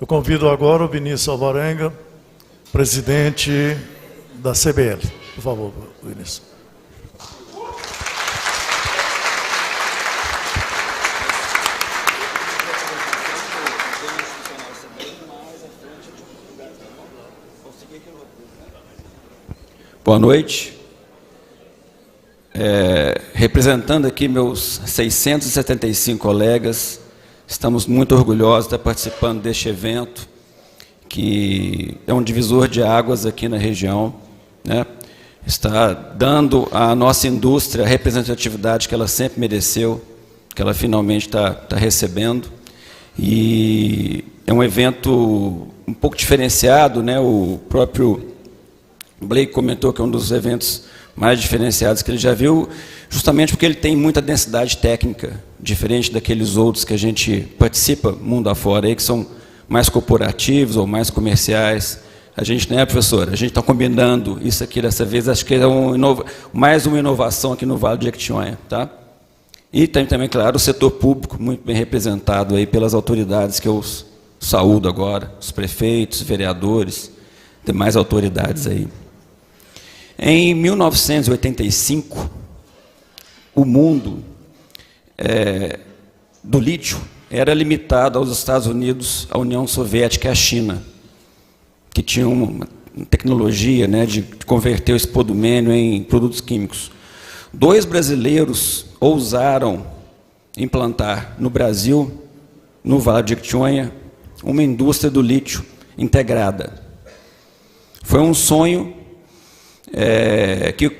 Eu convido agora o Vinícius Alvarenga, presidente da CBL. Por favor, Vinícius. Boa noite. Representando aqui meus 675 colegas, estamos muito orgulhosos de estar participando deste evento, que é um divisor de águas aqui na região, né? Está dando à nossa indústria a representatividade que ela sempre mereceu, que ela finalmente está recebendo. E é um evento um pouco diferenciado, né? O próprio Blake comentou que é um dos eventos mais diferenciados que ele já viu, justamente porque ele tem muita densidade técnica, diferente daqueles outros que a gente participa mundo afora, aí, que são mais corporativos ou mais comerciais. A gente, né, professora? A gente está combinando isso aqui dessa vez, acho que é mais uma inovação aqui no Vale do Jequitinhonha, tá? E tem também, claro, o setor público, muito bem representado aí pelas autoridades que eu saúdo agora, os prefeitos, vereadores, demais autoridades aí. Em 1985, o mundo do lítio era limitado aos Estados Unidos, à União Soviética e à China, que tinham uma tecnologia, né, de converter o espodumênio em produtos químicos. 2 brasileiros ousaram implantar no Brasil, no Vale do Jequitinhonha, uma indústria do lítio integrada. Foi um sonho que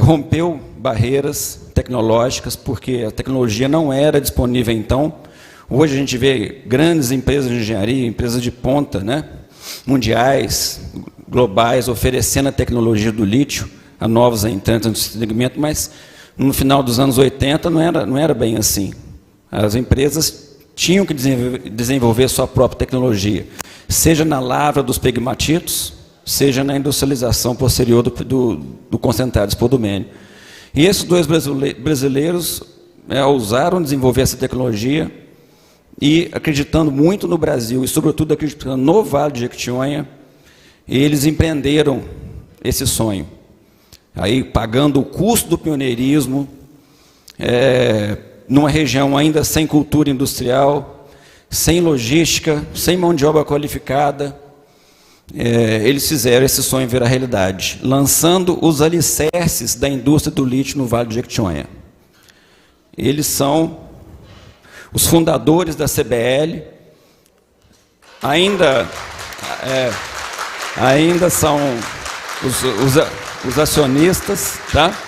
rompeu barreiras tecnológicas, porque a tecnologia não era disponível então. Hoje a gente vê grandes empresas de engenharia, empresas de ponta, né, mundiais, globais, oferecendo a tecnologia do lítio a novos entrantes no segmento, mas no final dos anos 80 não era bem assim. As empresas tinham que desenvolver sua própria tecnologia, seja na lavra dos pegmatitos, seja na industrialização posterior do concentrado espodumênio. E esses 2 brasileiros ousaram desenvolver essa tecnologia e, acreditando muito no Brasil e, sobretudo, acreditando no Vale do Jequitinhonha, eles empreenderam esse sonho. Aí, pagando o custo do pioneirismo, numa região ainda sem cultura industrial, sem logística, sem mão de obra qualificada, eles fizeram esse sonho virar realidade, lançando os alicerces da indústria do lítio no Vale do Jequitinhonha. Eles são os fundadores da CBL, ainda são os acionistas, tá?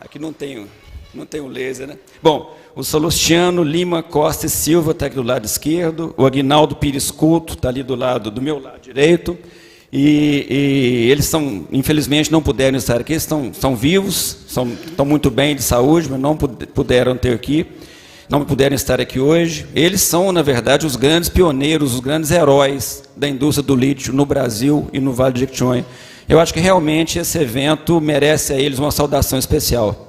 Aqui não tem o laser, né? Bom, o Salustiano Lima Costa e Silva está aqui do lado esquerdo, o Aguinaldo Pires Couto está ali do meu lado direito, e eles infelizmente não puderam estar aqui, estão vivos, estão muito bem de saúde, mas não puderam estar aqui hoje. Eles são, na verdade, os grandes pioneiros, os grandes heróis da indústria do lítio no Brasil e no Vale do Jequitinhonha. Eu acho que realmente esse evento merece a eles uma saudação especial.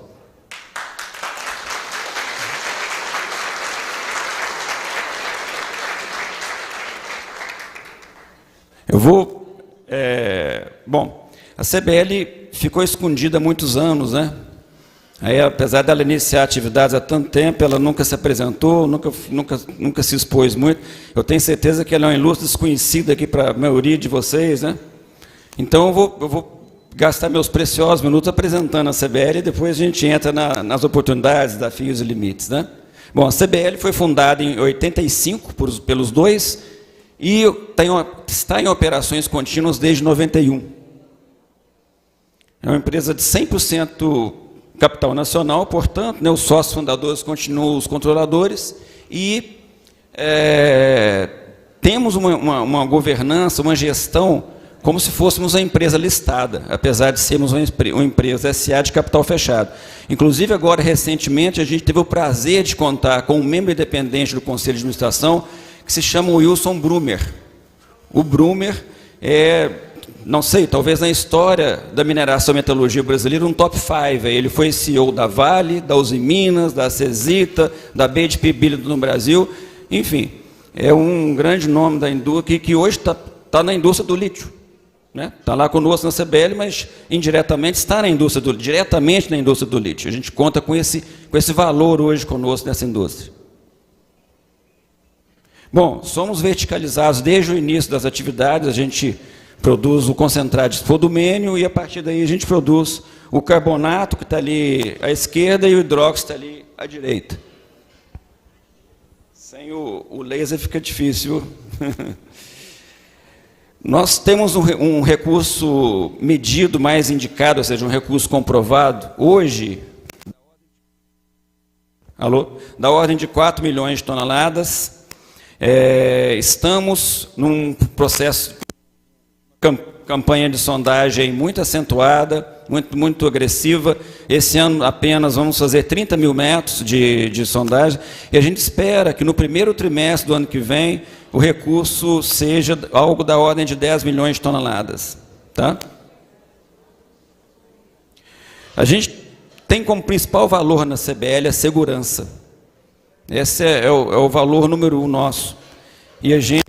Bom, a CBL ficou escondida há muitos anos, né? Aí, apesar dela iniciar atividades há tanto tempo, ela nunca se apresentou, nunca se expôs muito. Eu tenho certeza que ela é uma ilustre desconhecida aqui para a maioria de vocês, né? Então, eu vou gastar meus preciosos minutos apresentando a CBL e depois a gente entra nas oportunidades, desafios e limites, né? Bom, a CBL foi fundada em 85 pelos 2 e está em operações contínuas desde 91. É uma empresa de 100% capital nacional, portanto, né, os sócios fundadores continuam os controladores e temos uma governança, uma gestão como se fôssemos uma empresa listada, apesar de sermos uma empresa SA de capital fechado. Inclusive, agora, recentemente, a gente teve o prazer de contar com um membro independente do Conselho de Administração, que se chama Wilson Brumer. O Brumer não sei, talvez na história da mineração e metalurgia brasileira, um top 5. Ele foi CEO da Vale, da Uzi Minas, da Cesita, da BHP Billiton no Brasil. Enfim, é um grande nome da indústria que hoje está na indústria do lítio. Está lá conosco na CBL, mas indiretamente está diretamente na indústria do lítio. A gente conta com esse valor hoje conosco nessa indústria. Bom, somos verticalizados desde o início das atividades. A gente produz o concentrado de spodumênio e a partir daí a gente produz o carbonato, que está ali à esquerda, e o hidróxido está ali à direita. Sem o laser fica difícil. Nós temos um recurso medido mais indicado, ou seja, um recurso comprovado, hoje, da ordem de 4 milhões de toneladas. Estamos num processo, campanha de sondagem muito acentuada, muito agressiva. Esse ano apenas vamos fazer 30 mil metros de sondagem, e a gente espera que no primeiro trimestre do ano que vem o recurso seja algo da ordem de 10 milhões de toneladas. Tá? A gente tem como principal valor na CBL a segurança. Esse é o valor número 1 nosso. E a gente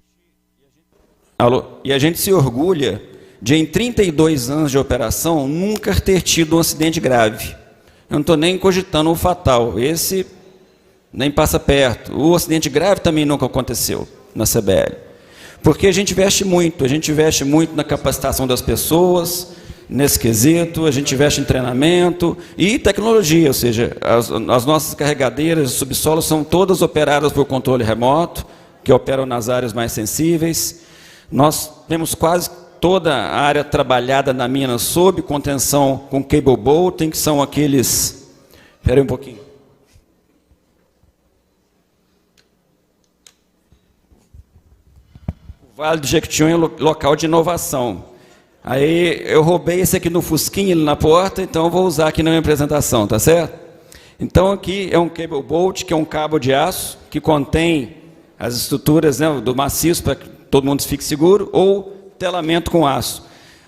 se orgulha de, em 32 anos de operação, nunca ter tido um acidente grave. Eu não estou nem cogitando o fatal. Esse nem passa perto. O acidente grave também nunca aconteceu na CBL. Porque a gente investe muito na capacitação das pessoas, nesse quesito, a gente investe em treinamento e tecnologia, ou seja, as nossas carregadeiras de subsolo são todas operadas por controle remoto, que operam nas áreas mais sensíveis. Nós temos quase toda a área trabalhada na mina sob contenção com cable bolting, que são aqueles... Espera aí um pouquinho. Vale do Jequitinhonha é local de inovação. Aí eu roubei esse aqui no Fusquinha, ali na porta, então eu vou usar aqui na minha apresentação, tá certo? Então aqui é um cable bolt, que é um cabo de aço, que contém as estruturas, né, do maciço, para que todo mundo fique seguro, ou telamento com aço.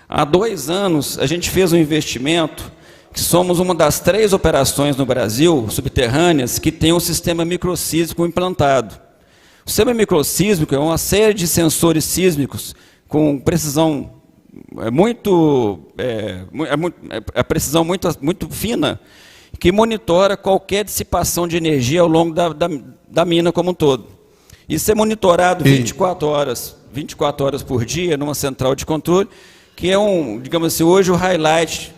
Há 2 anos a gente fez um investimento, que somos uma das 3 operações no Brasil, subterrâneas, que tem um sistema microsísmico implantado. O sistema microsísmico é uma série de sensores sísmicos com precisão precisão muito fina, que monitora qualquer dissipação de energia ao longo da mina como um todo. Isso é monitorado 24 horas por dia numa central de controle, que é digamos assim, hoje o highlight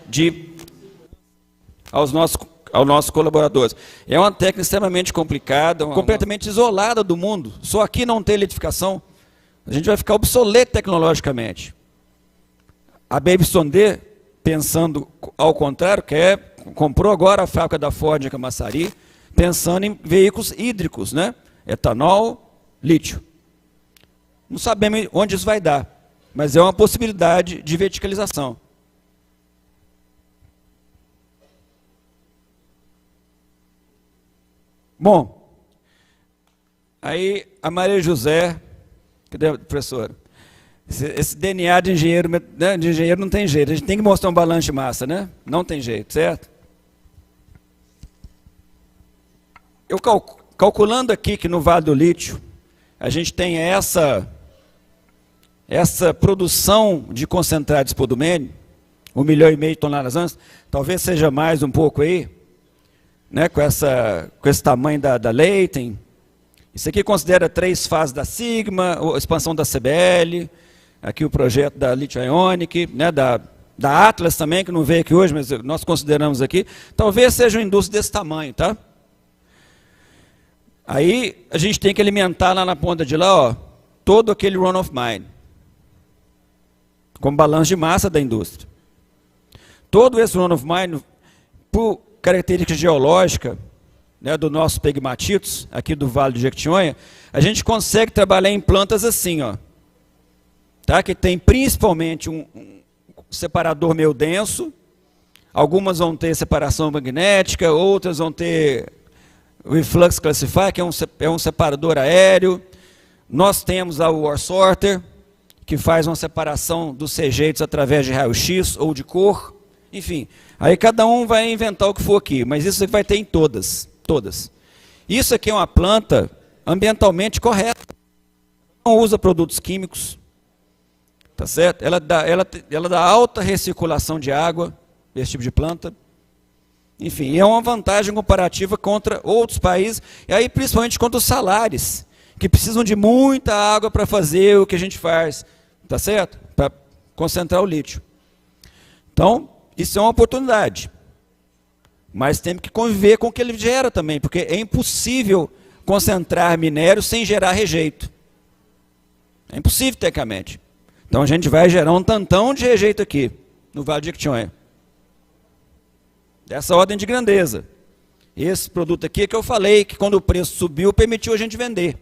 aos nossos colaboradores. É uma técnica extremamente complicada, completamente isolada do mundo. Só aqui não tem eletrificação. A gente vai ficar obsoleto tecnologicamente. A Baby Sondé, pensando ao contrário, comprou agora a fábrica da Ford em Camaçari, pensando em veículos hídricos, né? Etanol, lítio. Não sabemos onde isso vai dar, mas é uma possibilidade de verticalização. Bom, aí a Maria José, cadê a professora? Esse DNA de engenheiro, né, não tem jeito, a gente tem que mostrar um balanço de massa, né? Não tem jeito, certo? Eu calculando aqui que no Vale do Lítio, a gente tem essa produção de concentrado de spodumênio, 1,5 milhão de toneladas anos, talvez seja mais um pouco aí, né, com esse tamanho da Leighton. Isso aqui considera 3 fases da Sigma, a expansão da CBL, aqui o projeto da Lithium Ionic, né, da Atlas também, que não veio aqui hoje, mas nós consideramos aqui. Talvez seja uma indústria desse tamanho, tá? Aí a gente tem que alimentar lá na ponta de lá, ó, todo aquele run of mine, como balanço de massa da indústria. Todo esse run of mine, por característica geológica, né, do nosso pegmatitos, aqui do Vale do Jequitinhonha, a gente consegue trabalhar em plantas assim, ó, tá? Que tem principalmente um separador meio denso, algumas vão ter separação magnética, outras vão ter reflux classifier, que é um separador aéreo. Nós temos o ore sorter, que faz uma separação dos rejeitos através de raio-x ou de cor, enfim. Aí cada um vai inventar o que for aqui, mas isso vai ter em todas. Isso aqui é uma planta ambientalmente correta. Não usa produtos químicos, tá certo? Ela dá alta recirculação de água, esse tipo de planta. Enfim, é uma vantagem comparativa contra outros países, e aí principalmente contra os salares, que precisam de muita água para fazer o que a gente faz, tá certo? Para concentrar o lítio. Então, isso é uma oportunidade. Mas temos que conviver com o que ele gera também, porque é impossível concentrar minério sem gerar rejeito. É impossível, tecnicamente. Então a gente vai gerar um tantão de rejeito aqui, no Vale de Jequitinhonha. Dessa ordem de grandeza. Esse produto aqui é que eu falei, que quando o preço subiu, permitiu a gente vender.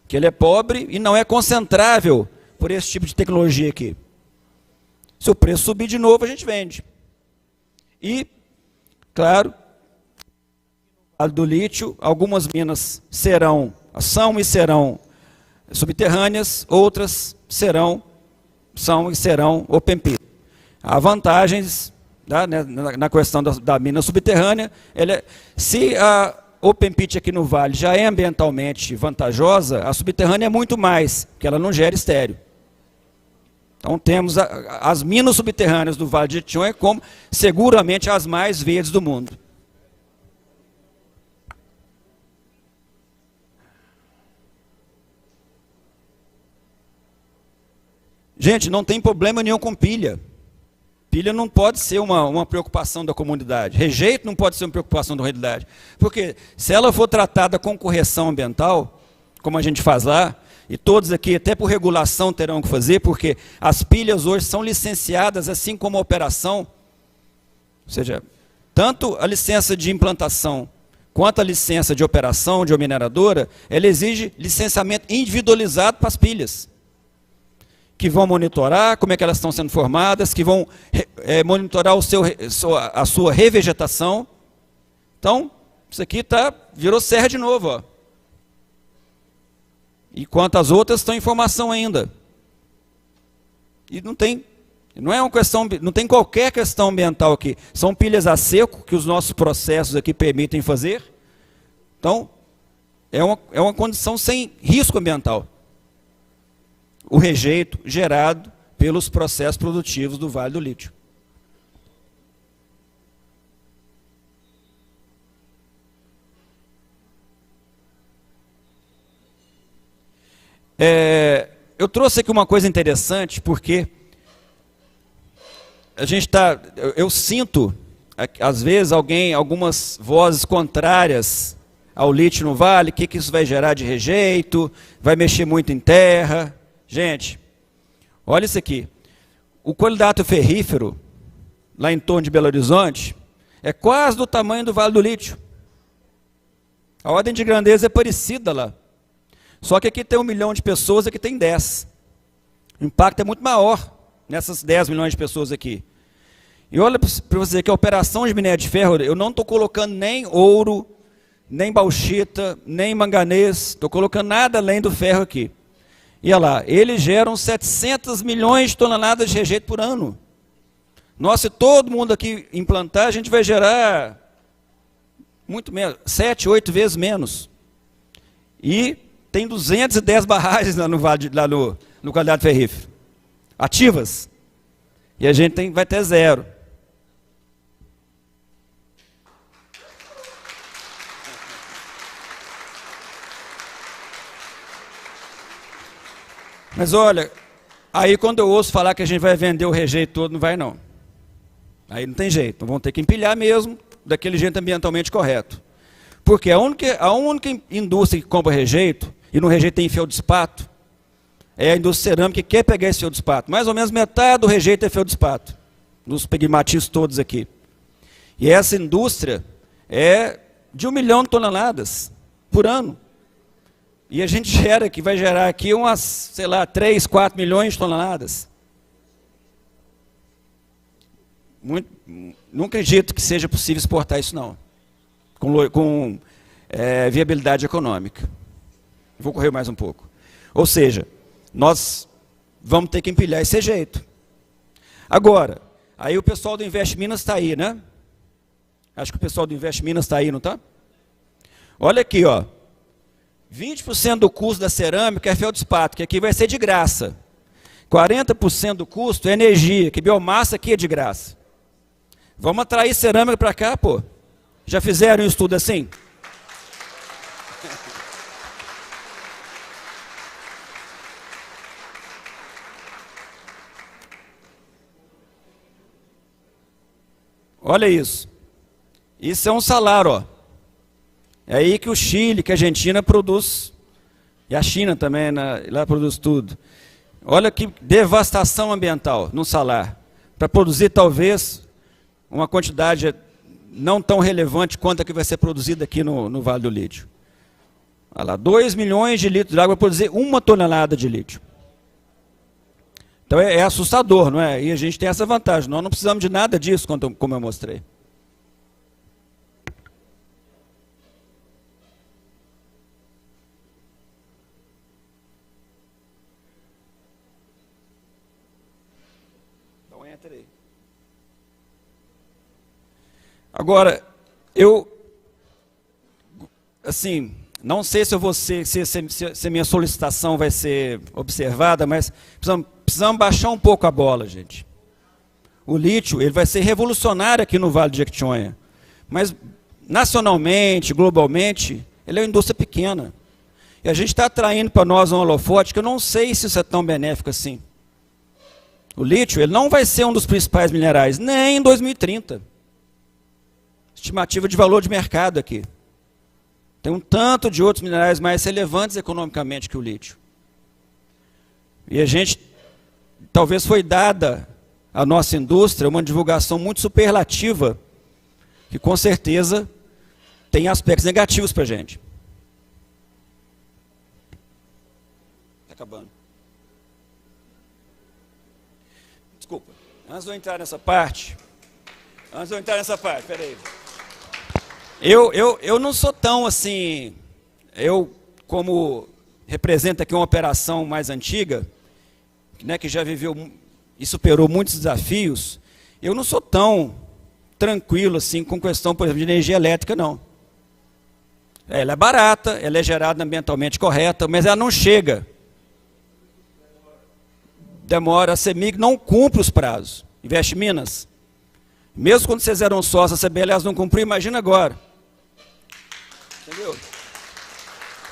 Que ele é pobre e não é concentrável por esse tipo de tecnologia aqui. Se o preço subir de novo, a gente vende. E, claro, no Vale do Lítio, algumas minas são e serão subterrâneas, outras são e serão open pit. Há vantagens na questão da mina subterrânea. Se a open pit aqui no Vale já é ambientalmente vantajosa, a subterrânea é muito mais, porque ela não gera estéreo. Então temos as minas subterrâneas do Vale de Jequitinhonha como seguramente as mais verdes do mundo. Gente, não tem problema nenhum com pilha. Pilha não pode ser uma preocupação da comunidade. Rejeito não pode ser uma preocupação da comunidade. Porque se ela for tratada com correção ambiental, como a gente faz lá, e todos aqui, até por regulação, terão que fazer, porque as pilhas hoje são licenciadas, assim como a operação. Ou seja, tanto a licença de implantação, quanto a licença de operação de uma mineradora, ela exige licenciamento individualizado para as pilhas, que vão monitorar como é que elas estão sendo formadas, que vão monitorar a sua revegetação. Então, isso aqui virou serra de novo, ó. E quanto às outras estão em formação ainda. E não é uma questão, não tem qualquer questão ambiental aqui. São pilhas a seco que os nossos processos aqui permitem fazer. Então, é uma condição sem risco ambiental. O rejeito gerado pelos processos produtivos do Vale do Lítio. Eu trouxe aqui uma coisa interessante, porque eu sinto, às vezes, algumas vozes contrárias ao lítio no Vale, o que isso vai gerar de rejeito, vai mexer muito em terra. Gente, olha isso aqui. O colidato ferrífero, lá em torno de Belo Horizonte, é quase do tamanho do Vale do Lítio. A ordem de grandeza é parecida lá. Só que aqui tem 1 milhão de pessoas, aqui tem 10. O impacto é muito maior nessas 10 milhões de pessoas aqui. E olha para você que a operação de minério de ferro, eu não estou colocando nem ouro, nem bauxita, nem manganês, estou colocando nada além do ferro aqui. E olha lá, eles geram 700 milhões de toneladas de rejeito por ano. Nós, se todo mundo aqui implantar, a gente vai gerar muito menos, 7, 8 vezes menos. E tem 210 barragens lá no colidato ferrífero, ativas. E a gente vai ter 0. Mas olha, aí quando eu ouço falar que a gente vai vender o rejeito todo, não vai não. Aí não tem jeito, então vão ter que empilhar mesmo, daquele jeito ambientalmente correto. Porque a única indústria que compra rejeito, e no rejeito tem feldespato, é a indústria cerâmica que quer pegar esse feldespato. Mais ou menos metade do rejeito é feldespato, nos pegmatistas todos aqui. E essa indústria é de 1 milhão de toneladas por ano. E a gente vai gerar aqui umas, sei lá, 3, 4 milhões de toneladas. Não acredito que seja possível exportar isso, não. Com viabilidade econômica. Vou correr mais um pouco. Ou seja, nós vamos ter que empilhar esse jeito. Agora, aí o pessoal do Invest Minas está aí, né? Acho que o pessoal do Invest Minas está aí, não está? Olha aqui, ó. 20% do custo da cerâmica é feldspato, que aqui vai ser de graça. 40% do custo é energia, que biomassa aqui é de graça. Vamos atrair cerâmica para cá, pô. Já fizeram um estudo assim? Olha isso. Isso é um salário, ó. É aí que o Chile, que a Argentina produz, e a China também, né, lá produz tudo. Olha que devastação ambiental no salar, para produzir talvez uma quantidade não tão relevante quanto a que vai ser produzida aqui no Vale do Lítio. Olha lá, 2 milhões de litros de água para produzir 1 tonelada de lítio. Então é assustador, não é? E a gente tem essa vantagem, nós não precisamos de nada disso, como eu mostrei. Então entra aí. Agora, assim, não sei se se minha solicitação vai ser observada, mas precisamos baixar um pouco a bola, gente. O lítio, ele vai ser revolucionário aqui no Vale de Jequitinhonha, mas nacionalmente, globalmente, ele é uma indústria pequena. E a gente está atraindo para nós um holofote que eu não sei se isso é tão benéfico assim. O lítio, ele não vai ser um dos principais minerais, nem em 2030. Estimativa de valor de mercado aqui. Tem um tanto de outros minerais mais relevantes economicamente que o lítio. E a gente, talvez foi dada à nossa indústria uma divulgação muito superlativa, que com certeza tem aspectos negativos para a gente. Está acabando. Desculpa, antes de eu entrar nessa parte, peraí. Eu não sou tão assim, como represento aqui uma operação mais antiga, né, que já viveu e superou muitos desafios, eu não sou tão tranquilo assim com questão, por exemplo, de energia elétrica, não. Ela é barata, ela é gerada ambientalmente correta, mas ela não chega. Demora, a CEMIG não cumpre os prazos. Invest Minas. Mesmo quando vocês eram sócios, a CBLS não cumpriu, imagina agora. Entendeu?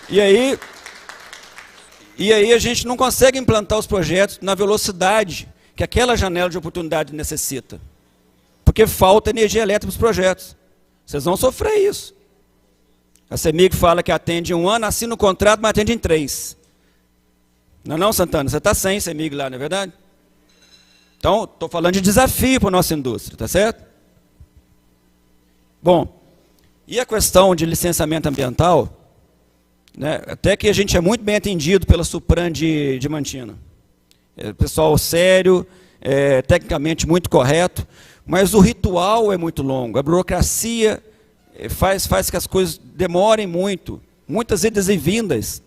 E aí a gente não consegue implantar os projetos na velocidade que aquela janela de oportunidade necessita. Porque falta energia elétrica para os projetos. Vocês vão sofrer isso. A CEMIG fala que atende em 1 ano, assina o contrato, mas atende em 3. Não é não, Santana? Você está sem CEMIG lá, não é verdade? Então, estou falando de desafio para a nossa indústria, tá certo? Bom, e a questão de licenciamento ambiental, né, até que a gente é muito bem atendido pela Supran de Diamantina. Pessoal sério, tecnicamente muito correto, mas o ritual é muito longo, a burocracia faz que as coisas demorem muito, muitas idas e vindas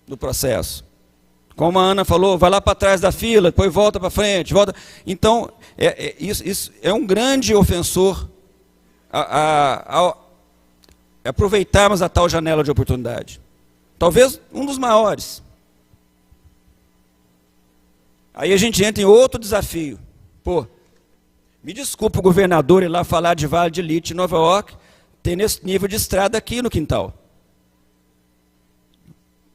no processo. Como a Ana falou, vai lá para trás da fila, depois volta para frente, volta. Então, isso é um grande ofensor a aproveitarmos a tal janela de oportunidade. Talvez um dos maiores. Aí a gente entra em outro desafio. Pô, me desculpa o governador ir lá falar de Vale de Lítio em Nova York, ter esse nível de estrada aqui no quintal.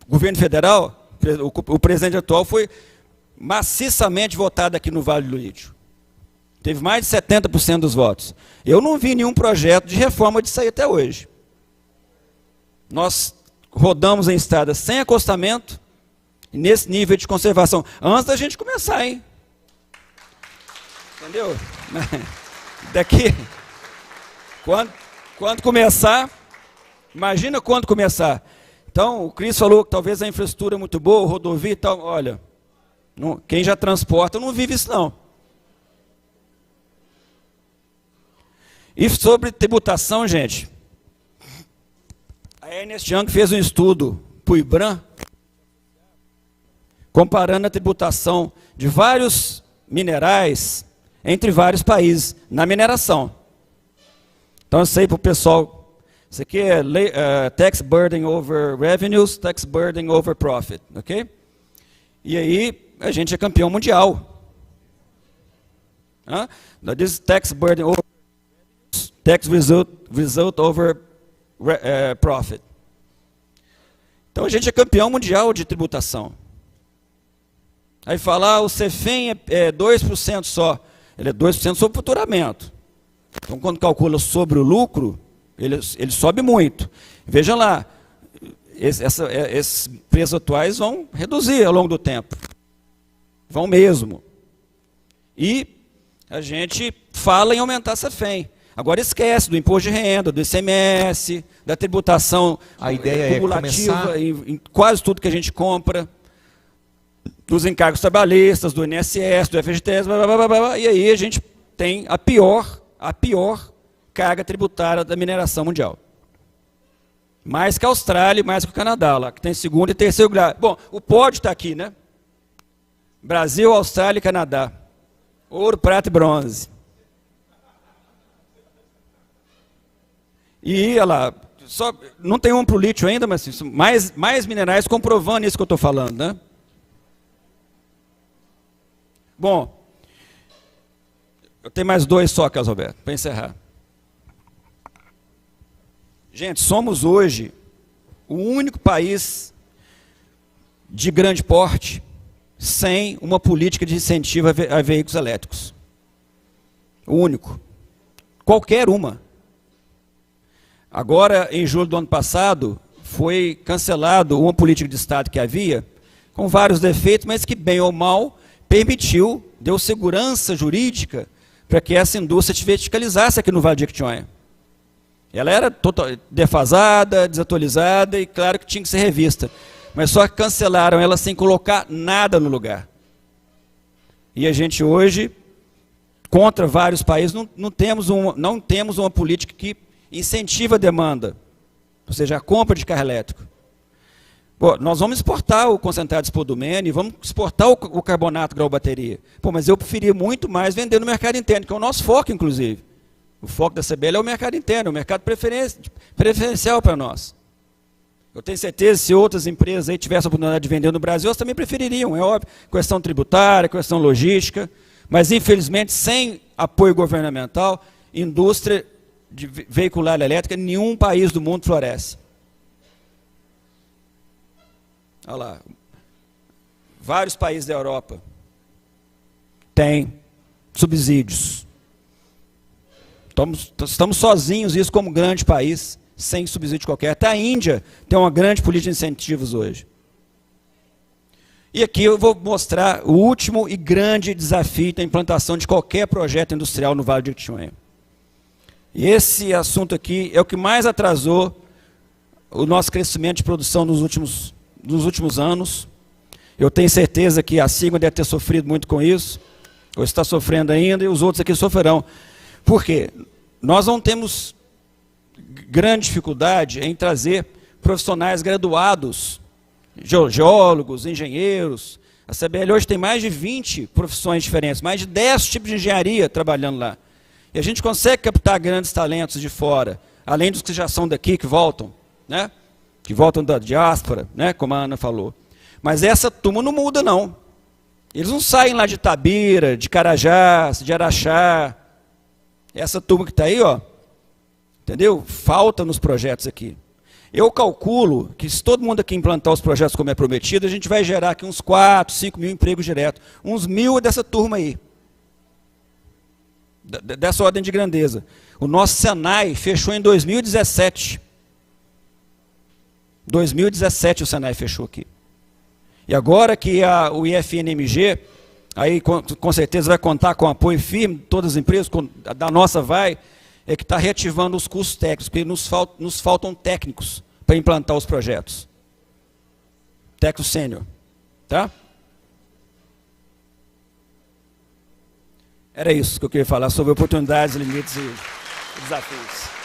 O governo federal, o presidente atual foi maciçamente votado aqui no Vale do Lítio. Teve mais de 70% dos votos. Eu não vi nenhum projeto de reforma disso aí até hoje. Nós rodamos em estradas sem acostamento, nesse nível de conservação, antes da gente começar, hein? Entendeu? Daqui, quando começar, imagina quando começar. Então, o Cris falou que talvez a infraestrutura é muito boa, rodovia e tal. Olha, quem já transporta não vive isso, não. E sobre tributação, gente, a Ernst Young fez um estudo para o IBRAM, comparando a tributação de vários minerais entre vários países na mineração. Então, eu sei para o pessoal, isso aqui é tax burden over revenues, tax burden over profit, ok? E aí, a gente é campeão mundial. This is tax burden over tax result over profit. Então, a gente é campeão mundial de tributação. Aí fala, o CEFEM é 2% só. Ele é 2% sobre o faturamento. Então, quando calcula sobre o lucro, ele sobe muito. Veja lá, esses preços atuais vão reduzir ao longo do tempo. Vão mesmo. E a gente fala em aumentar a CEFEM. Agora esquece do imposto de renda, do ICMS, da tributação a ideia cumulativa em quase tudo que a gente compra, dos encargos trabalhistas, do INSS, do FGTS, blá, blá, blá, blá, e aí a gente tem a pior carga tributária da mineração mundial. Mais que a Austrália, mais que o Canadá, lá, que tem segundo e terceiro lugar. Bom, o pódio está aqui, né? Brasil, Austrália e Canadá. Ouro, prata e bronze. E, olha lá, não tem um para o lítio ainda, mas assim, mais minerais comprovando isso que eu estou falando, né? Bom, eu tenho mais dois só, Carlos Roberto, para encerrar. Gente, somos hoje o único país de grande porte sem uma política de incentivo a veículos elétricos. O único. Qualquer uma. Agora, em julho do ano passado, foi cancelado uma política de Estado que havia, com vários defeitos, mas que, bem ou mal, permitiu, deu segurança jurídica para que essa indústria se verticalizasse aqui no Vale de Jequitinhonha. Ela era defasada, desatualizada e, claro, que tinha que ser revista. Mas só cancelaram ela sem colocar nada no lugar. E a gente hoje, contra vários países, não temos uma política que incentiva a demanda, ou seja, a compra de carro elétrico. Pô, nós vamos exportar o concentrado de spodumene, vamos exportar o carbonato grau bateria. Pô, mas eu preferia muito mais vender no mercado interno, que é o nosso foco, inclusive. O foco da CBL é o mercado interno, o mercado preferencial para nós. Eu tenho certeza que se outras empresas aí tivessem a oportunidade de vender no Brasil, elas também prefeririam, é óbvio. Questão tributária, questão logística, mas infelizmente sem apoio governamental, indústria veicular elétrica, nenhum país do mundo floresce. Olha lá, vários países da Europa têm subsídios. Estamos sozinhos, isso como grande país, sem subsídio qualquer. Até a Índia tem uma grande política de incentivos hoje. E aqui eu vou mostrar o último e grande desafio da implantação de qualquer projeto industrial no Vale de Jequitinhonha. E esse assunto aqui é o que mais atrasou o nosso crescimento de produção nos últimos anos. Eu tenho certeza que a Sigma deve ter sofrido muito com isso, ou está sofrendo ainda, e os outros aqui sofrerão. Por quê? Nós não temos grande dificuldade em trazer profissionais graduados, geólogos, engenheiros. A CBL hoje tem mais de 20 profissões diferentes, mais de 10 tipos de engenharia trabalhando lá. E a gente consegue captar grandes talentos de fora, além dos que já são daqui, que voltam, né? Que voltam da diáspora, né? Como a Ana falou. Mas essa turma não muda, não. Eles não saem lá de Itabira, de Carajás, de Araxá. Essa turma que está aí, ó, entendeu? Falta nos projetos aqui. Eu calculo que se todo mundo aqui implantar os projetos como é prometido, a gente vai gerar aqui uns 4, 5 mil empregos diretos. Uns 1.000 dessa turma aí. Dessa ordem de grandeza. O nosso Senai fechou em 2017. 2017 o Senai fechou aqui. E agora que o IFNMG, aí com certeza vai contar com apoio firme de todas as empresas, da nossa vai, é que está reativando os custos técnicos, porque nos faltam técnicos para implantar os projetos. Técnico sênior. Tá? Era isso que eu queria falar sobre oportunidades, limites e desafios.